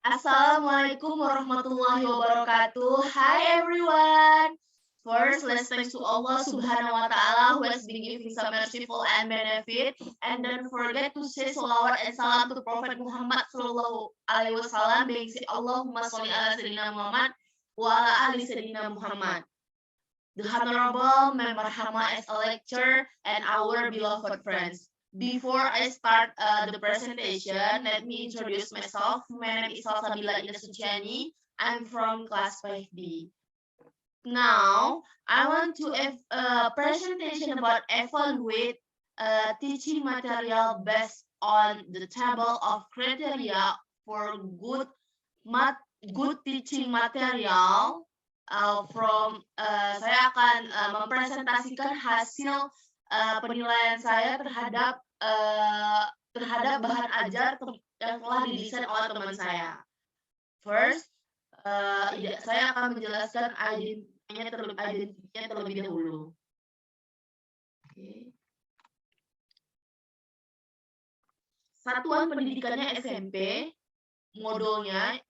Assalamualaikum warahmatullahi wabarakatuh. Hi everyone. First, let's thank to Allah Subhanahu wa Ta'ala who has been giving some merciful and benefit. And don't forget to say salawat and salam to Prophet Muhammad Sallallahu Alaihi Wasallam. Being say Allahumma sholli ala Sayyidina Muhammad wa ala ali Sayyidina Muhammad. The Honorable Member Hama as a lecturer and our beloved friends. Before I start the presentation, let me introduce myself. My name is Salsabila Ina Suciani. I'm from class 5B. Now, I want to have a presentation about evaluate teaching material based on the table of criteria for good teaching material. Saya akan mempresentasikan hasil penilaian saya terhadap bahan ajar yang telah didesain oleh teman saya. First, saya akan menjelaskan identitinya terlebih dahulu. Okay. Satuan pendidikannya SMP, modulnya,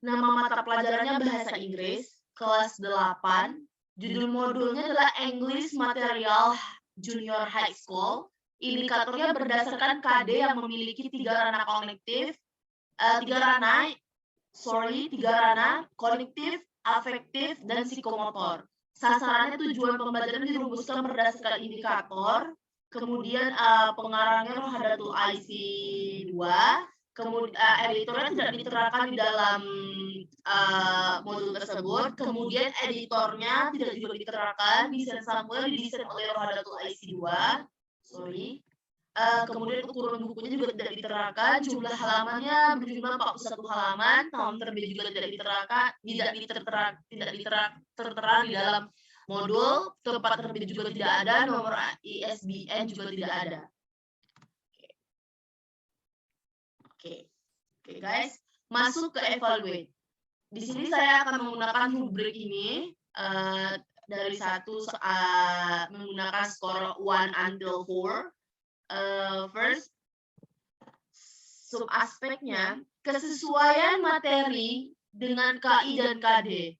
nama mata pelajarannya bahasa Inggris, kelas 8, judul modulnya adalah English Material Junior High School. Indikatornya berdasarkan KD yang memiliki tiga ranah kognitif, afektif, dan psikomotor. Sasarannya tujuan pembelajaran dirumuskan berdasarkan indikator, kemudian pengarangnya Rohadatul IC 2, kemudian editornya tidak diterapkan di dalam modul tersebut, kemudian editornya tidak juga diterapkan, desain sampel didesain oleh Rohadatul IC 2, kemudian ukuran bukunya juga tidak diterapkan, jumlah halamannya berjumlah 41 halaman, tahun terbit juga tidak tertera di dalam modul, tempat terbit juga tidak ada, nomor ISBN juga tidak ada. Oke, guys, masuk ke evaluate. Di sini saya akan menggunakan rubrik ini dari 1 menggunakan skor 1 until 4. First, sub aspeknya kesesuaian materi dengan KI dan KD.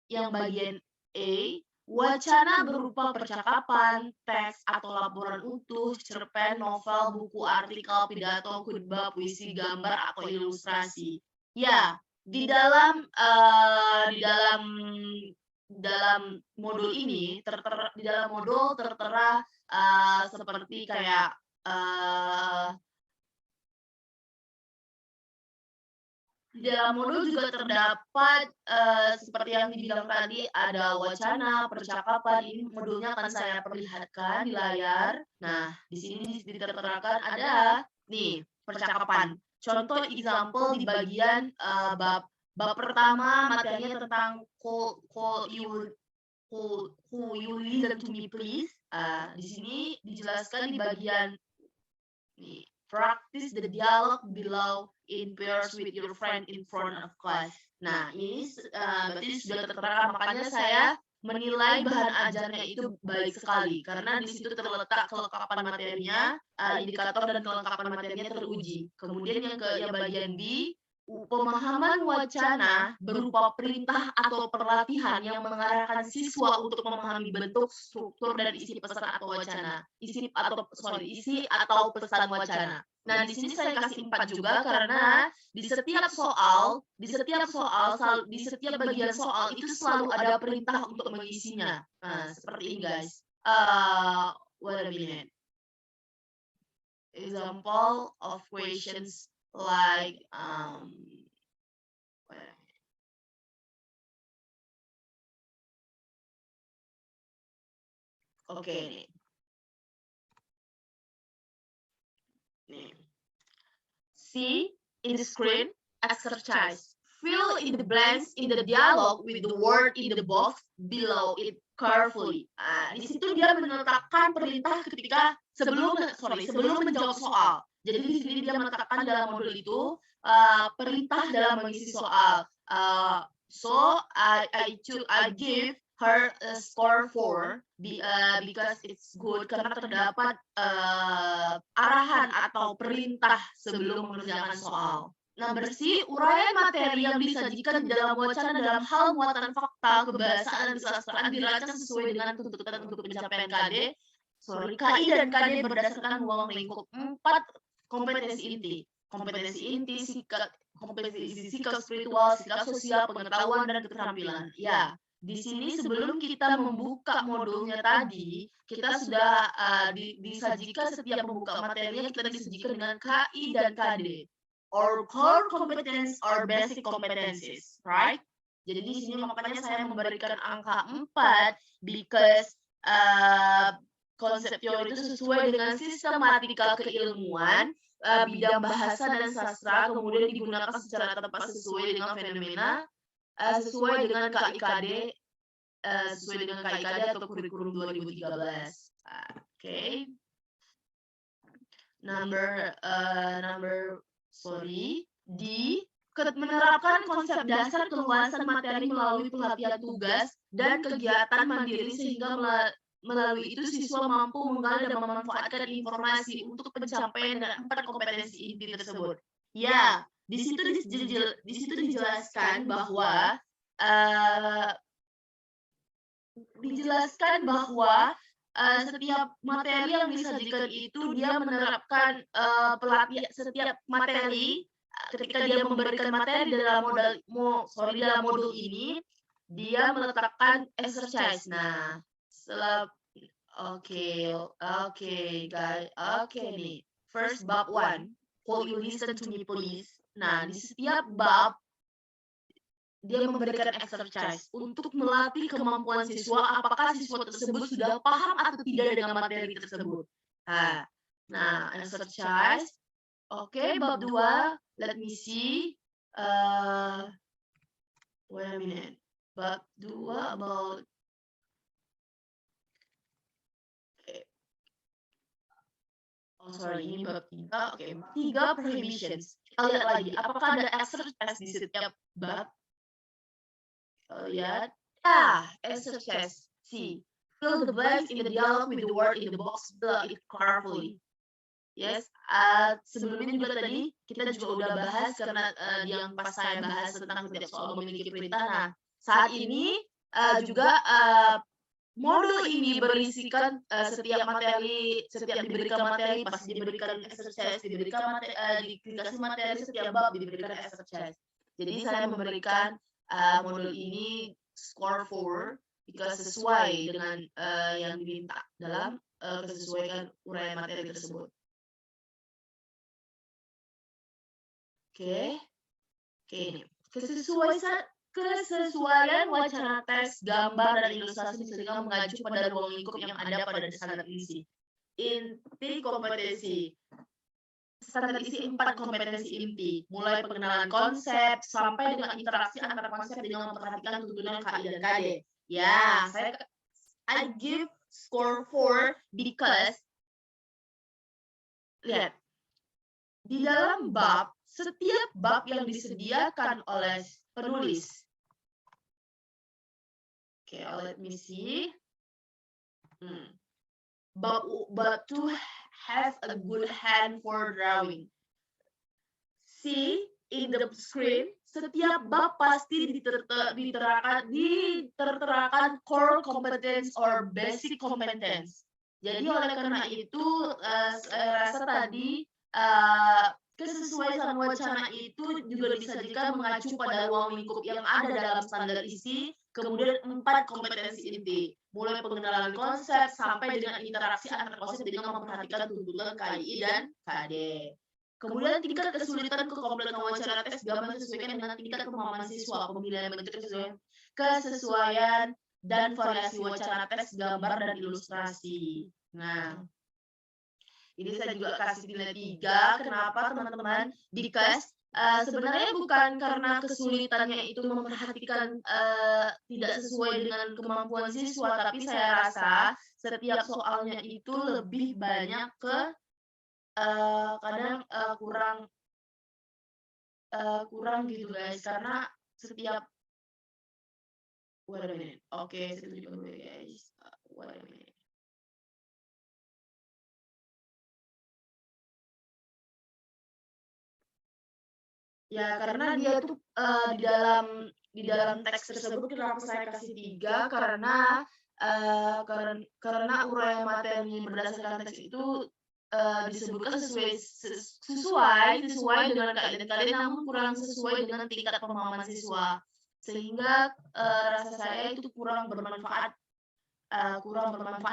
Yang bagian A, wacana berupa percakapan, teks atau laporan utuh, cerpen, novel, buku, artikel, pidato, khutbah, puisi, gambar atau ilustrasi. Ya, di dalam modul ini tertera seperti kayak di dalam modul juga terdapat seperti yang dibilang tadi, ada wacana, percakapan. Ini modulnya akan saya perlihatkan di layar. Nah, di sini diterterakan ada nih percakapan. Contoh example di bagian bab pertama materinya tentang who you listen to me please. Di sini dijelaskan di bagian nih, practice the dialogue below in pairs with your friend in front of class. Nah, ini berarti sudah tertera, makanya saya menilai bahan ajarnya itu baik sekali karena di situ terletak kelengkapan materinya, indikator dan kelengkapan materinya teruji. Kemudian yang bagian B, pemahaman wacana berupa perintah atau pelatihan yang mengarahkan siswa untuk memahami bentuk, struktur, dan isi pesan atau wacana. Isi atau pesan wacana. Nah, di sini saya kasih 4 juga karena di setiap bagian soal itu selalu ada perintah untuk mengisinya. Nah, seperti ini, guys. Wait a minute. Example of questions like nih. See in the screen exercise. Fill in the blanks in the dialogue with the word in the box below it carefully. Di situ dia menetapkan perintah ketika sebelum menjawab soal. Jadi di sini dia menetapkan dalam modul itu perintah dalam mengisi soal. So I give her a score 4 because it's good karena terdapat arahan atau perintah sebelum mengerjakan soal. Number C, uraian materi yang disajikan di dalam wacana dalam hal muatan fakta, kebahasaan, dan kesastraan dirancang sesuai dengan tuntutan untuk pencapaian KI dan KD berdasarkan ruang lingkup 4 kompetensi inti. Kompetensi inti, kompetensi sikap spiritual, sikap sosial, pengetahuan, dan keterampilan. Ya, di sini sebelum kita membuka modulnya tadi, kita sudah disajikan setiap membuka materinya, kita disajikan dengan KI dan KD. Or core competence or basic competencies, right? Jadi di sini makanya saya memberikan angka 4 because konsep teori itu sesuai dengan sistematika keilmuan, bidang bahasa dan sastra, kemudian digunakan secara tepat sesuai dengan fenomena, sesuai dengan KIKD, sesuai dengan KIKD atau kurikulum 2013. Oke. Menerapkan konsep dasar keluasan materi melalui pelatihan tugas dan kegiatan mandiri sehingga melalui itu siswa mampu menggali dan memanfaatkan informasi untuk pencapaian dan 4 kompetensi inti tersebut. Ya, di situ dijelaskan bahwa setiap materi yang disajikan itu dia menerapkan setiap materi ketika dia memberikan materi dalam modul ini dia meletakkan exercise. Nah, nih. First bab 1. Could you listen to me please? Nah, di setiap bab dia memberikan exercise untuk melatih kemampuan siswa apakah siswa tersebut sudah paham atau tidak dengan materi tersebut. Nah, exercise. Oke, bab 2. Let me see. Wait a minute. Bab 2 about ini bab 3. Oke, 3 prohibitions. Kita lihat lagi, apakah ada exercise di setiap bab? Lihat. Exercise C. Fill the blanks in the dialogue with the word in the box below it carefully. Yes, sebelumnya juga tadi kita juga udah bahas karena yang pas saya bahas tentang setiap soal memiliki perintah. Nah, saat ini juga modul ini berisikan setiap diberikan materi, pas diberikan exercise, dikasih materi setiap bab diberikan exercise. Jadi saya memberikan modul ini score 4 because sesuai dengan yang diminta dalam kesesuaian uraian materi tersebut. Oke, ini kesesuaian wacana teks, gambar, dan ilustrasi sehingga mengacu pada ruang lingkup yang ada pada standar isi. Inti kompetensi. Standar isi 4 kompetensi inti, mulai pengenalan konsep sampai dengan interaksi antar konsep dengan memperhatikan tuntunan KI dan KD. Ya, I give score 4 because lihat di dalam bab, setiap bab yang disediakan oleh penulis. Oke, let me see. Bab 2 has a good hand for drawing. See in the screen, setiap bab pasti diterterakan core competence or basic competence. Jadi oleh karena itu, saya rasa tadi kesesuaian wacana itu juga disajikan mengacu pada ruang lingkup yang ada dalam standar isi, kemudian 4 kompetensi inti, mulai pengenalan konsep sampai dengan interaksi antar konsep dengan memperhatikan tuntutan KI dan KD. Kemudian tingkat kesulitan kekompletan wacana tes gambar sesuaikan dengan tingkat pemahaman siswa, pemilihan bentuk kesesuaian dan variasi wacana tes gambar dan ilustrasi. Nah, ini saya juga kasih nilai 3. Kenapa teman-teman? Because sebenarnya bukan karena kesulitannya itu memperhatikan tidak sesuai dengan kemampuan siswa, tapi saya rasa setiap soalnya itu lebih banyak ke kadang kurang gitu guys, karena setiap wait a minute. Oke, saya tunjukkan dulu guys. Wait a minute. Ya, karena dia tuh, di dalam teks tersebut kenapa saya kasih 3 karena, karena uraian materi berdasarkan teks itu, disebutkan sesuai dengan keadaan kalian, namun kurang sesuai dengan tingkat pemahaman siswa. Sehingga, rasa saya itu kurang bermanfaat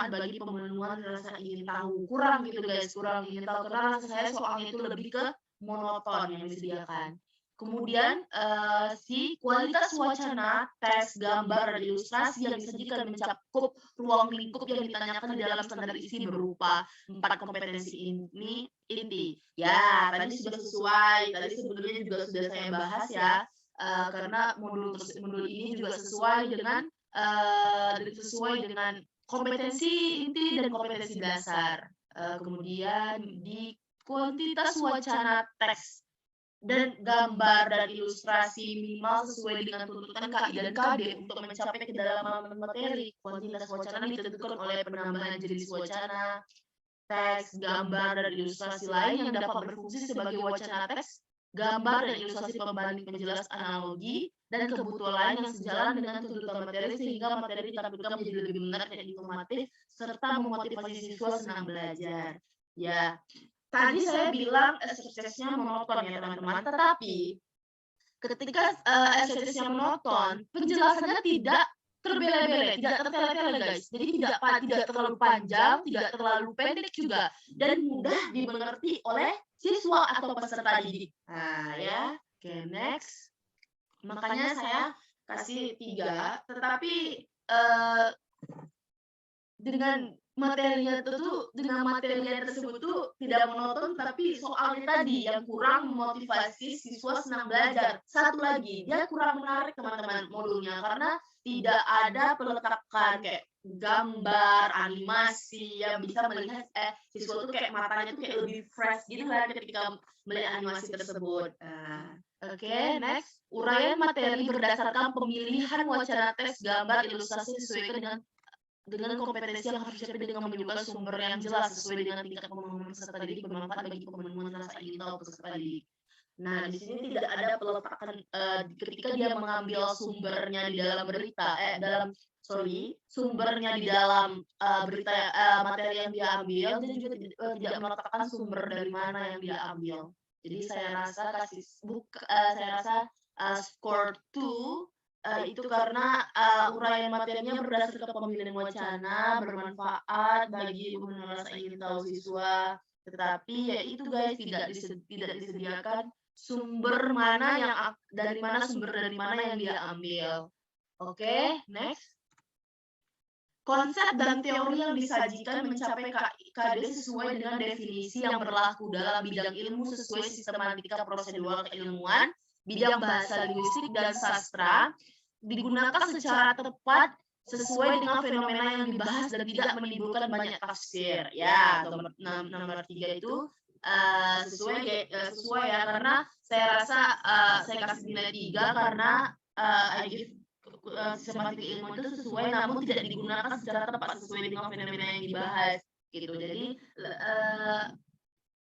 bagi pemenuhan rasa ingin tahu. Kurang gitu guys, kurang ingin tahu karena rasa saya soalnya itu lebih ke monoton yang disediakan. Kemudian, si kualitas wacana, teks, gambar, dan ilustrasi yang disajikan mencakup ruang lingkup yang ditanyakan di dalam standar isi berupa 4 kompetensi ini inti. Ya, tadi sebelumnya juga sudah saya bahas ya, karena modul ini juga sesuai dengan kompetensi inti dan kompetensi dasar. Kemudian di kuantitas wacana teks dan gambar dan ilustrasi minimal sesuai dengan tuntutan KI dan KD untuk mencapai kedalaman materi. Kuantitas wacana ditentukan oleh penambahan jenis wacana, teks, gambar, dan ilustrasi lain yang dapat berfungsi sebagai wacana teks, gambar, dan ilustrasi pembanding penjelas analogi, dan kebutuhan lain yang sejalan dengan tuntutan materi sehingga materi ditampilkan menjadi lebih menarik dan informatif serta memotivasi siswa senang belajar. Ya, tadi saya bilang suksesnya monoton ya teman-teman, tetapi ketika SCTS-nya monoton, penjelasannya tidak terbele-bele, tidak tertele-tele guys. Jadi tidak terlalu panjang, tidak terlalu pendek juga, dan mudah dimengerti oleh siswa atau peserta didik. Nah ya, oke next. Makanya saya kasih 3, tetapi dengan materinya tersebut tuh tidak monoton, tapi soalnya tadi yang kurang memotivasi siswa senang belajar. Satu lagi, dia kurang menarik teman-teman modulnya karena tidak ada peletakan kayak gambar, animasi yang bisa melihat siswa tuh kayak matanya tuh kayak lebih fresh gitu lah ketika melihat animasi tersebut. Oke, next. Uraian materi berdasarkan pemilihan wacana teks, gambar, ilustrasi sesuai dengan kompetensi yang harus dicapai dengan menyebutkan sumber yang jelas sesuai dengan tingkat pemahaman peserta didik bermanfaat bagi pemenuhan rasa ingin tahu peserta didik. Nah, di sini tidak ada peletakan ketika dia mengambil sumbernya di dalam sumbernya di dalam berita materi yang dia ambil, dia juga tidak meletakkan sumber dari mana yang dia ambil. Jadi saya rasa score 2 itu karena uraian materinya berdasarkan pemilihan wacana, bermanfaat bagi pemenuhan rasa ingin tahu siswa. Tetapi ya itu guys, tidak disediakan dari mana yang dia ambil. Oke, next. Konsep dan teori yang disajikan mencapai KD sesuai dengan definisi yang berlaku dalam bidang ilmu sesuai sistematika prosedural keilmuan, bidang bahasa linguistik dan sastra, digunakan secara tepat sesuai dengan fenomena yang dibahas dan tidak menimbulkan banyak tafsir. Ya, nomor 3 itu sesuai ya, karena saya rasa saya kasih nilai 3 karena I give sistematika ilmu itu sesuai namun tidak digunakan secara tepat sesuai dengan fenomena yang dibahas gitu. Jadi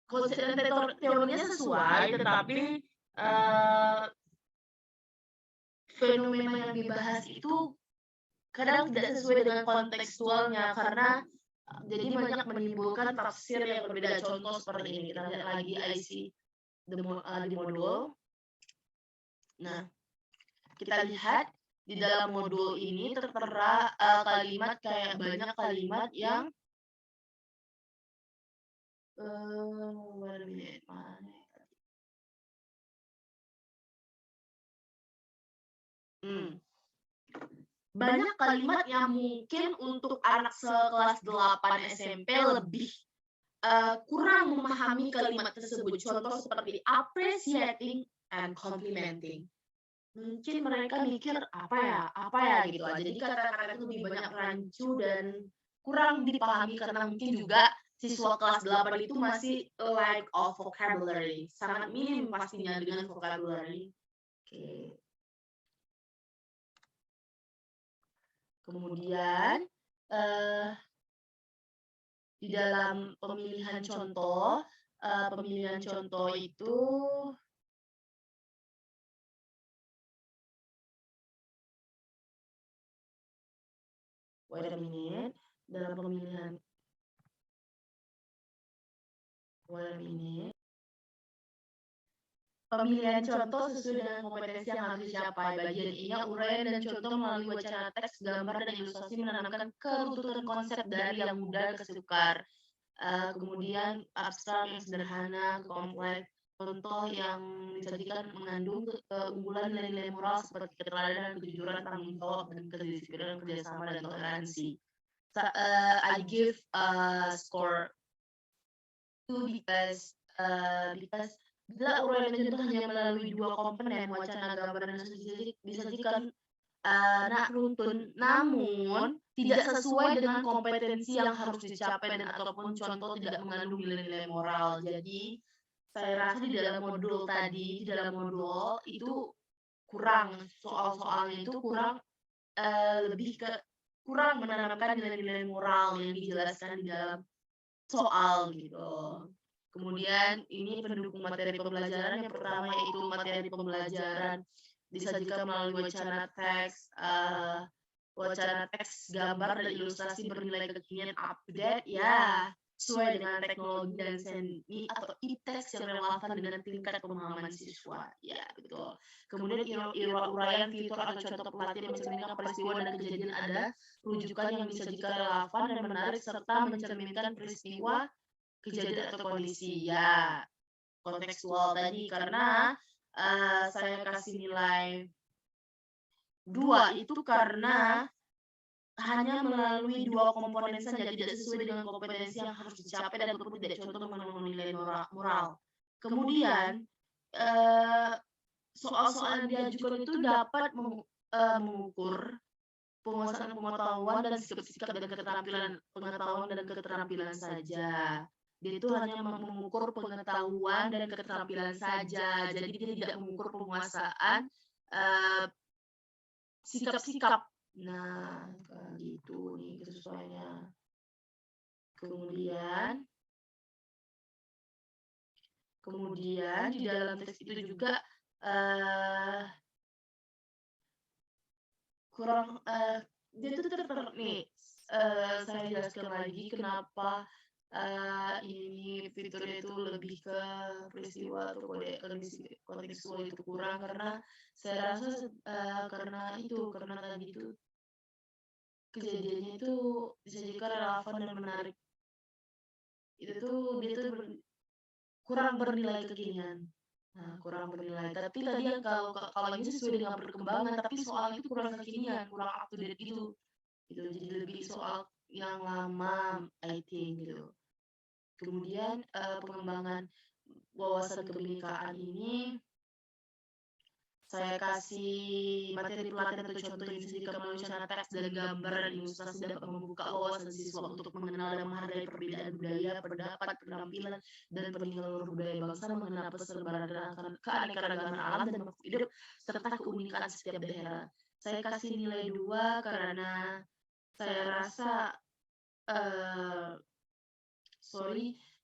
konsep dan teorinya sesuai, tetapi fenomena yang dibahas itu kadang tidak sesuai dengan kontekstualnya karena jadi banyak menimbulkan tafsir yang berbeda. Contoh seperti ini, kita lihat lagi IC di modul. Nah, kita lihat di dalam modul ini tertera kalimat kayak banyak kalimat yang banyak kalimat yang mungkin untuk anak sekelas 8 SMP lebih kurang memahami kalimat tersebut. Contoh seperti appreciating and complimenting. Mungkin mereka mikir apa ya gitu aja. Jadi kata-kata itu lebih banyak rancu dan kurang dipahami karena mungkin juga siswa kelas 8 itu masih lack of vocabulary. Sangat minim pastinya dengan vocabulary. Oke. Kemudian di dalam pemilihan contoh itu wait a minute, dalam pemilihan wait a minute. Pemilihan contoh sesuai dengan kompetensi yang harus dicapai. Bagian I-nya uraian dan contoh melalui wacana teks, gambar, dan ilustrasi menanamkan keruntutan konsep dari yang mudah ke sukar. Kemudian abstrak yang sederhana ke kompleks. Contoh yang disajikan mengandung keunggulan nilai-nilai moral seperti keteladanan, kejujuran, tanggung jawab, dan kedisiplinan, kerjasama, dan toleransi. I give a score 2 because bila uraian dan contoh hanya melalui dua komponen, wacana, gambar, dan disajikan runtun, namun tidak sesuai dengan kompetensi yang harus dicapai dan ataupun contoh tidak mengandung nilai-nilai moral. Jadi saya rasa di dalam modul tadi, di dalam modul itu kurang, soal-soalnya itu kurang lebih ke kurang menanamkan nilai-nilai moral yang dijelaskan di dalam soal gitu. Kemudian ini pendukung materi pembelajaran, yang pertama yaitu materi pembelajaran disajikan melalui wacana teks, gambar, dan ilustrasi bernilai kekinian update ya, sesuai dengan teknologi dan seni atau e-text yang relevan dengan tingkat pemahaman siswa. Ya, betul. Kemudian uraian fitur atau contoh pelatihan mencerminkan peristiwa dan kejadian ada, rujukan yang disajikan relevan dan menarik serta mencerminkan peristiwa, kejadian atau kondisi. Ya, kontekstual tadi karena saya kasih nilai 2 itu karena hanya melalui dua komponen saja, tidak sesuai dengan kompetensi yang harus dicapai dan ataupun tidak contoh mengandung nilai moral. Kemudian soal-soal yang diajukan itu dapat mengukur penguasaan pengetahuan dan sikap dan keterampilan pengetahuan dan keterampilan saja. Dia itu hanya mengukur pengetahuan dan keterampilan saja, jadi dia tidak mengukur penguasaan sikap-sikap. Nah, gitu nih kesesuaiannya. Kemudian di dalam teks itu juga kurang dia tuh nih saya jelaskan lagi kenapa ini fiturnya itu lebih ke peristiwa atau kontekstual itu kurang, karena saya rasa karena tadi itu kejadiannya itu disajikan relevan dan menarik. Itu tuh dia tuh kurang bernilai kekinian. Nah, kurang bernilai. Tapi tadi yang kalau ini sesuai dengan perkembangan, tapi soalnya itu kurang kekinian, kurang up to date gitu. Jadi lebih soal yang lama, I think gitu. Kemudian pengembangan wawasan kebinekaan ini saya kasih materi pelatihan atau contoh yang disajikan melalui wacana teks dan gambar dan ilustrasi dapat membuka wawasan siswa untuk mengenal dan menghargai perbedaan budaya, pendapat, penampilan, dan peninggalan budaya bangsa, mengenal persebaran keanekaragaman alam dan makhluk hidup serta keunikan setiap daerah. Saya kasih nilai 2 karena saya rasa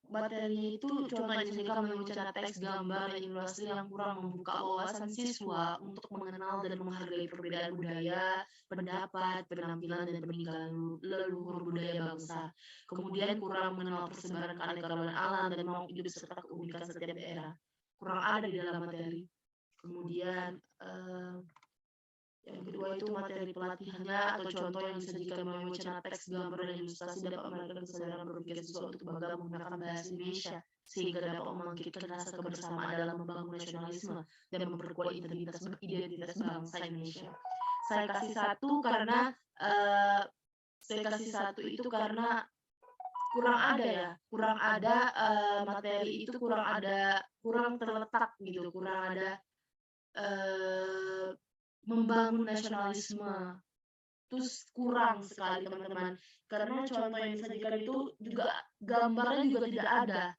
materi itu contohnya disajikan melalui wacana teks, gambar, dan ilustrasi yang kurang membuka wawasan siswa untuk mengenal dan menghargai perbedaan budaya, pendapat, penampilan, dan peninggalan leluhur budaya bangsa. Kemudian kurang mengenal persebaran keanekaragaman alam dan makhluk hidup serta keunikan setiap daerah. Kurang ada di dalam materi. Kemudian yang kedua itu materi pelatihannya atau contoh yang disajikan melalui wacana teks, gambar, dan ilustrasi dapat meningkatkan kesadaran berpikir siswa untuk bangga menggunakan bahasa Indonesia sehingga dapat membangkitkan rasa kebersamaan dalam membangun nasionalisme dan memperkuat identitas bangsa Indonesia. Saya kasih 1 karena kurang ada materi itu kurang terletak gitu, kurang ada membangun nasionalisme. Terus kurang sekali teman-teman, karena contoh yang disajikan itu juga gambarnya juga tidak ada.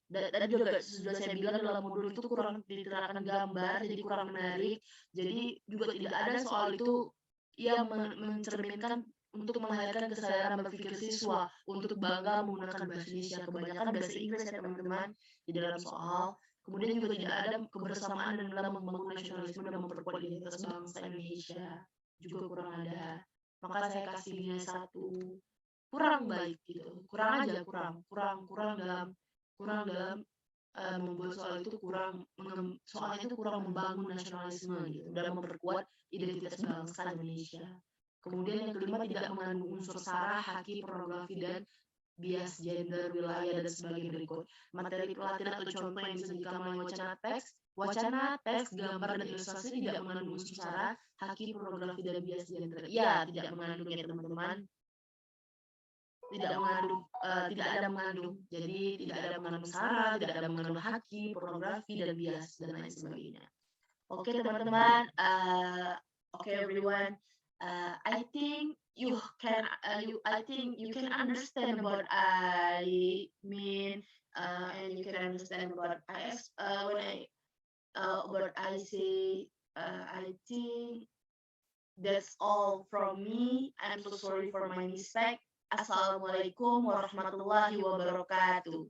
Dan juga sudah saya bilang dalam modul itu kurang diterapkan gambar, jadi kurang menarik. Jadi juga tidak ada soal itu yang mencerminkan untuk melahirkan kesadaran berpikir siswa untuk bangga menggunakan bahasa Indonesia. Kebanyakan bahasa Inggris ya teman-teman di dalam soal. Kemudian juga tidak ada kebersamaan dalam membangun nasionalisme dan memperkuat identitas bangsa Indonesia. Juga kurang ada. maka saya kasih nilai 1. Kurang baik gitu, kurang aja, kurang dalam membuat soal itu soalnya itu kurang membangun nasionalisme gitu dan memperkuat identitas bangsa Indonesia. Kemudian yang kelima, tidak mengandung unsur sara, haki, pornografi, dan bias gender, wilayah, dan sebagainya berikut. Materi pelatihan atau contoh yang disajikan melalui wacana teks, gambar, dan ilustrasi tidak mengandung unsur sara, haki, pornografi, dan bias gender. Ya, tidak mengandung ya teman-teman. Tidak ada mengandung. Jadi tidak ada mengandung sara, tidak ada mengandung haki, pornografi, dan bias, dan lain sebagainya. Oke teman-teman, oke everyone. I think I think you can understand what I mean, and you can understand what when I what I say. I think that's all from me. I'm so sorry for my mistake. Assalamualaikum warahmatullahi wabarakatuh.